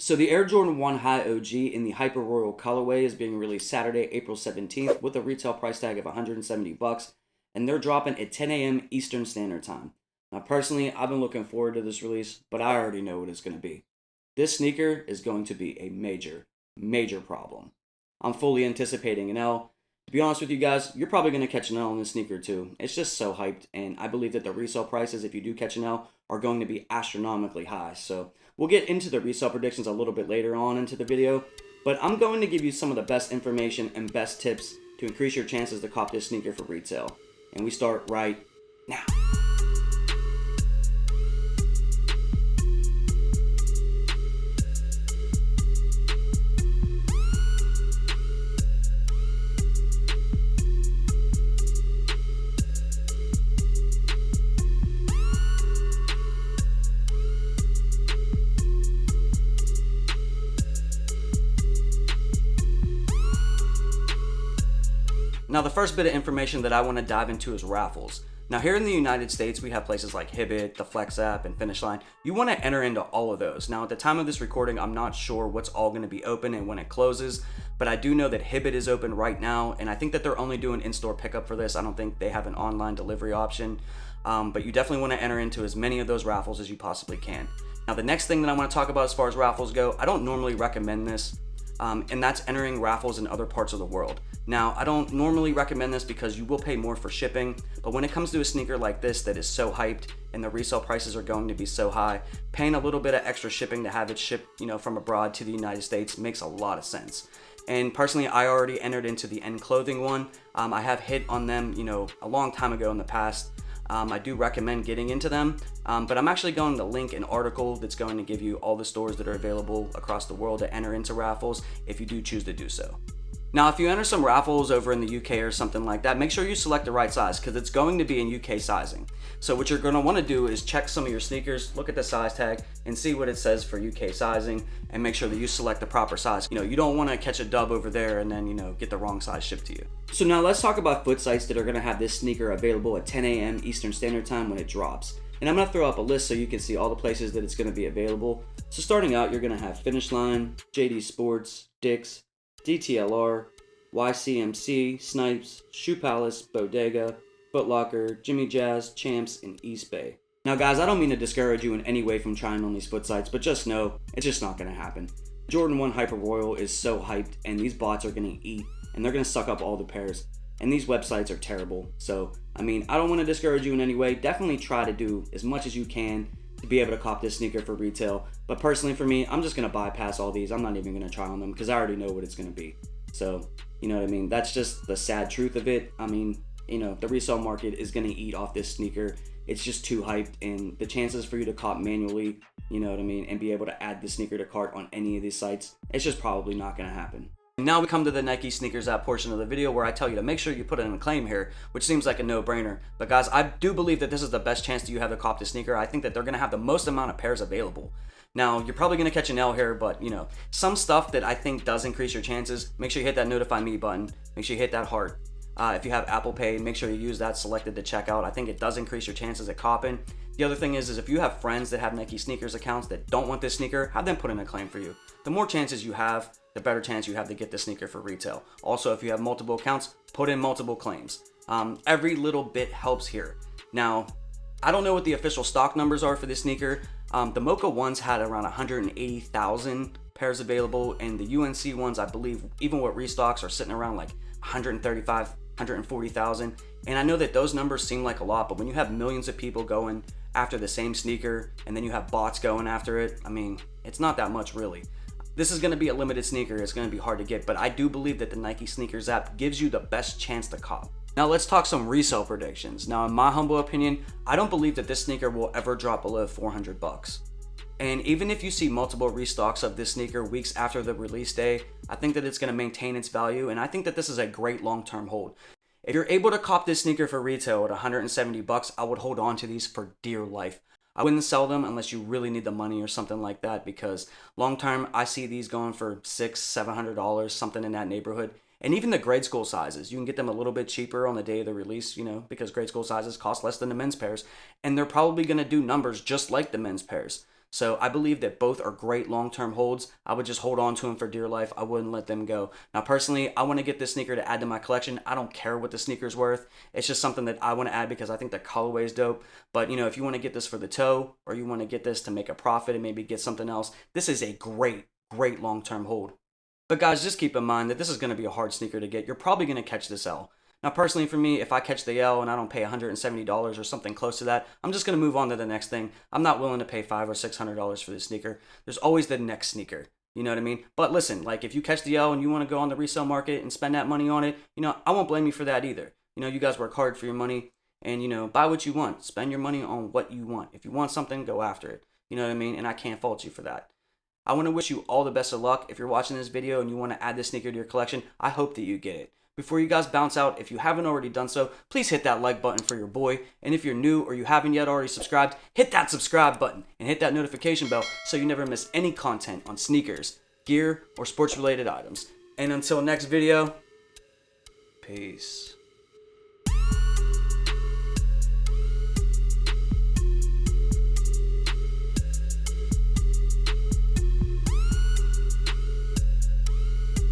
So the Air Jordan 1 High OG in the Hyper Royal colorway is being released Saturday, April 17th with a retail price tag of $170, and they're dropping at 10 a.m. Eastern Standard Time. Now, personally, I've been looking forward to this release, but I already know what it's going to be. This sneaker is going to be a major, major problem. I'm fully anticipating an L. To be honest with you guys, you're probably going to catch an L on this sneaker too. It's just so hyped, and I believe that the resale prices, if you do catch an L, are going to be astronomically high. So we'll get into the resale predictions a little bit later on into the video, but I'm going to give you some of the best information and best tips to increase your chances to cop this sneaker for retail. And we start right now. Now, the first bit of information that I want to dive into is raffles. Now, here in the United States, we have places like Hibbett, the Flex app, and Finish Line. You want to enter into all of those. Now, at the time of this recording, I'm not sure what's all going to be open and when it closes, but I do know that Hibbett is open right now, and I think that they're only doing in-store pickup for this. I don't think they have an online delivery option, but you definitely want to enter into as many of those raffles as you possibly can. Now, the next thing that I want to talk about as far as raffles go, I don't normally recommend this, and that's entering raffles in other parts of the world. Now, I don't normally recommend this because you will pay more for shipping, but when it comes to a sneaker like this that is so hyped and the resale prices are going to be so high, paying a little bit of extra shipping to have it shipped, from abroad to the United States makes a lot of sense. And personally, I already entered into the N Clothing one. I have hit on them, a long time ago in the past. I do recommend getting into them, but I'm actually going to link an article that's going to give you all the stores that are available across the world to enter into raffles if you do choose to do so. Now, if you enter some raffles over in the UK or something like that, make sure you select the right size because it's going to be in UK sizing. So what you're going to want to do is check some of your sneakers, look at the size tag, and see what it says for UK sizing, and make sure that you select the proper size. You don't want to catch a dub over there and then, get the wrong size shipped to you. So now let's talk about foot sites that are going to have this sneaker available at 10 a.m. Eastern Standard Time when it drops. And I'm going to throw up a list so you can see all the places that it's going to be available. So starting out, you're going to have Finish Line, JD Sports, Dick's, DTLR, YCMC, Snipes, Shoe Palace, Bodega, Foot Locker, Jimmy Jazz, Champs, and East Bay. Now guys, I don't mean to discourage you in any way from trying on these foot sites, but just know, it's just not going to happen. Jordan 1 Hyper Royal is so hyped, and these bots are going to eat, and they're going to suck up all the pairs. And these websites are terrible. So, I don't want to discourage you in any way. Definitely try to do as much as you can to be able to cop this sneaker for retail. But personally for me, I'm just going to bypass all these. I'm not even going to try on them because I already know what it's going to be. So, you know what I mean? That's just the sad truth of it. The resale market is going to eat off this sneaker. It's just too hyped, and the chances for you to cop manually, and be able to add the sneaker to cart on any of these sites, it's just probably not going to happen. Now we come to the Nike Sneakers app portion of the video where I tell you to make sure you put in a claim here, which seems like a no-brainer. But guys, I do believe that this is the best chance that you have to cop this sneaker. I think that they're going to have the most amount of pairs available. Now, you're probably going to catch an L here, but, some stuff that I think does increase your chances, make sure you hit that notify me button. Make sure you hit that heart. If you have Apple Pay, make sure you use that selected to check out. I think it does increase your chances at copping. The other thing is if you have friends that have Nike Sneakers accounts that don't want this sneaker, have them put in a claim for you. The more chances you have, the better chance you have to get the sneaker for retail. Also, if you have multiple accounts, put in multiple claims. Every little bit helps here. Now, I don't know what the official stock numbers are for this sneaker. The Mocha ones had around 180,000 pairs available, and the UNC ones, I believe, even with restocks, are sitting around like 135, 140,000. And I know that those numbers seem like a lot, but when you have millions of people going after the same sneaker, and then you have bots going after it, it's not that much really. This is going to be a limited sneaker. It's going to be hard to get, but I do believe that the Nike Sneakers app gives you the best chance to cop. Now let's talk some resale predictions. Now, in my humble opinion, I don't believe that this sneaker will ever drop below $400. And even if you see multiple restocks of this sneaker weeks after the release day, I think that it's going to maintain its value, and I think that this is a great long-term hold. If you're able to cop this sneaker for retail at $170, I would hold on to these for dear life. I wouldn't sell them unless you really need the money or something like that, because long term, I see these going for $600-700, something in that neighborhood. And even the grade school sizes, you can get them a little bit cheaper on the day of the release, because grade school sizes cost less than the men's pairs, and they're probably going to do numbers just like the men's pairs. So I believe that both are great long-term holds. I would just hold on to them for dear life. I wouldn't let them go. Now, personally, I want to get this sneaker to add to my collection. I don't care what the sneaker's worth. It's just something that I want to add because I think the colorway is dope. But, if you want to get this for the toe, or you want to get this to make a profit and maybe get something else, this is a great long-term hold. But guys, just keep in mind that this is going to be a hard sneaker to get. You're probably going to catch this L. Now, personally for me, if I catch the L and I don't pay $170 or something close to that, I'm just going to move on to the next thing. I'm not willing to pay $500 or $600 for this sneaker. There's always the next sneaker. You know what I mean? But listen, like if you catch the L and you want to go on the resale market and spend that money on it, I won't blame you for that either. You guys work hard for your money and, buy what you want. Spend your money on what you want. If you want something, go after it. You know what I mean? And I can't fault you for that. I want to wish you all the best of luck. If you're watching this video and you want to add this sneaker to your collection, I hope that you get it. Before you guys bounce out, if you haven't already done so, please hit that like button for your boy. And if you're new or you haven't yet already subscribed, hit that subscribe button and hit that notification bell so you never miss any content on sneakers, gear, or sports related items. And until next video, peace.